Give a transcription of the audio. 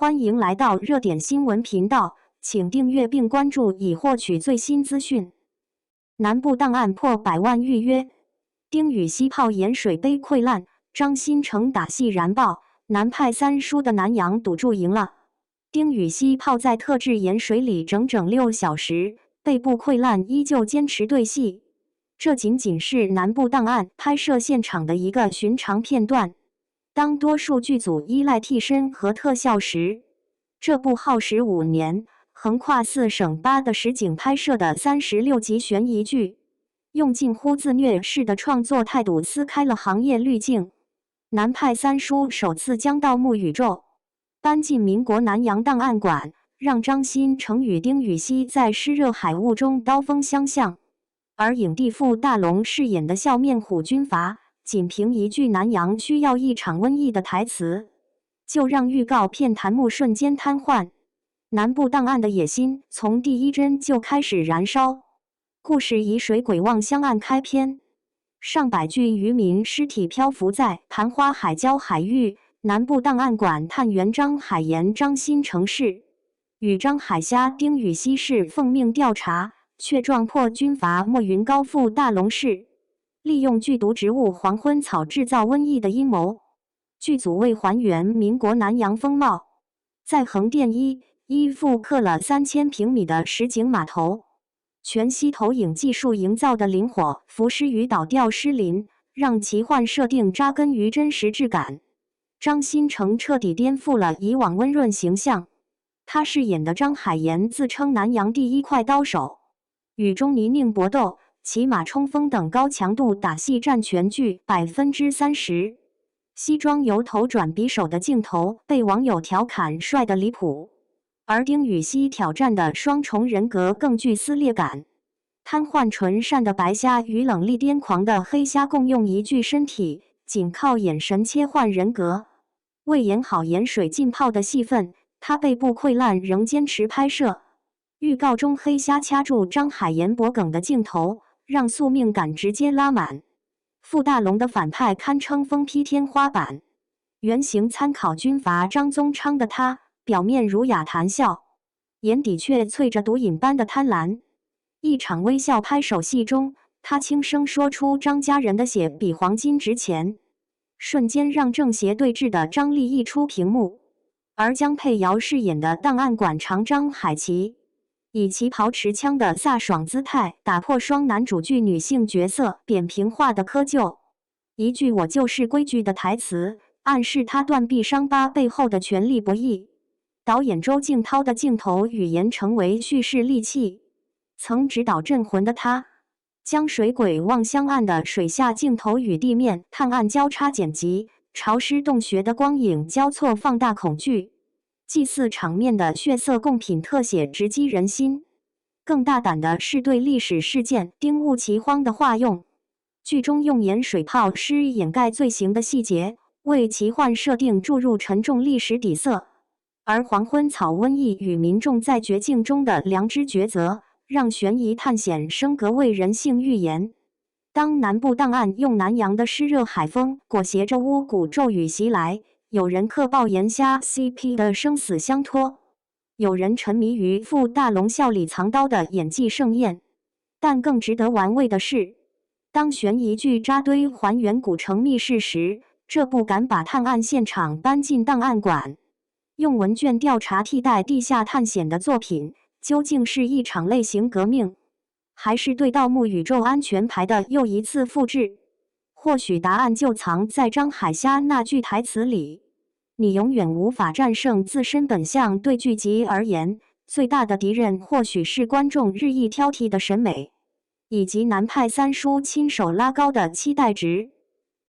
欢迎来到热点新闻频道，请订阅并关注以获取最新资讯。南部档案破100万预约，丁禹锡炮盐水杯溃烂，张新成打戏燃爆，南派三叔的南洋赌注赢了。丁禹锡泡在特制盐水里整整6小时，背部溃烂依旧坚持对戏。这仅仅是南部档案拍摄现场的一个寻常片段。当多数剧组依赖替身和特效时，这部耗时5年、横跨4省8的实景拍摄的36集悬疑剧，用近乎自虐式的创作态度撕开了行业滤镜。南派三叔首次将盗墓宇宙搬进民国南洋档案馆，让张新成与丁禹锡在湿热海雾中刀锋相向。而影帝傅大龙饰演的笑面虎军阀，仅凭一句南洋需要一场瘟疫的台词，就让预告片弹幕瞬间瘫痪。南部档案的野心从第一帧就开始燃烧。故事以水鬼望乡案开篇，上百具渔民尸体漂浮在盘花海礁海域，南部档案馆探员张海岩、张新成氏与张海虾、丁禹锡氏奉命调查，却撞破军阀莫云高傅大龙氏利用剧毒植物黄昏草制造瘟疫的阴谋。剧组为还原民国南洋风貌，在横店1复刻了3000平米的实景码头，全息投影技术营造的灵活浮尸与倒吊失灵，让奇幻设定扎根于真实质感。张新成彻底颠覆了以往温润形象，他饰演的张海岩自称南洋第一快刀手，与钟倪宁搏斗、骑马冲锋等高强度打戏占全剧30%。西装由头转匕首的镜头被网友调侃帅得离谱，而丁禹锡挑战的双重人格更具撕裂感。瘫痪纯善的白虾与冷厉癫狂的黑虾共用一具身体，仅靠眼神切换人格。为演好盐水浸泡的戏份，他背部溃烂仍坚持拍摄。预告中黑虾掐住张海岩脖颈的镜头，让宿命感直接拉满。傅大龙的反派堪称疯批天花板，原型参考军阀张宗昌的他，表面儒雅谈笑，眼底却淬着毒瘾般的贪婪。一场微笑拍手戏中，他轻声说出张家人的血比黄金值钱，瞬间让正邪对峙的张力溢出屏幕。而江佩瑶饰演的档案馆长张海琪，以旗袍持枪的飒爽姿态打破双男主剧女性角色扁平化的窠臼。一句我就是规矩的台词，暗示他断臂伤疤背后的权力博弈。导演周静涛的镜头语言成为叙事利器。曾指导镇魂的他，将水鬼望乡案的水下镜头与地面探案交叉剪辑，潮湿洞穴的光影交错放大恐惧，祭祀场面的血色贡品特写直击人心。更大胆的是对历史事件丁戊奇荒的化用，剧中用盐水泡施掩盖罪行的细节，为奇幻设定注入沉重历史底色。而黄昏草瘟疫与民众在绝境中的良知抉择，让悬疑探险升格为人性预言。当南部档案用南洋的湿热海风裹挟着巫蛊骤雨袭来，有人嗑爆盐虾 CP 的生死相托，有人沉迷于傅大龙笑里藏刀的演技盛宴。但更值得玩味的是，当悬疑剧扎堆还原古城密室时，这部敢把探案现场搬进档案馆，用问卷调查替代地下探险的作品，究竟是一场类型革命，还是对盗墓宇宙安全牌的又一次复制？或许答案就藏在张海虾那句台词里：你永远无法战胜自身本相。对剧集而言，最大的敌人或许是观众日益挑剔的审美，以及南派三叔亲手拉高的期待值。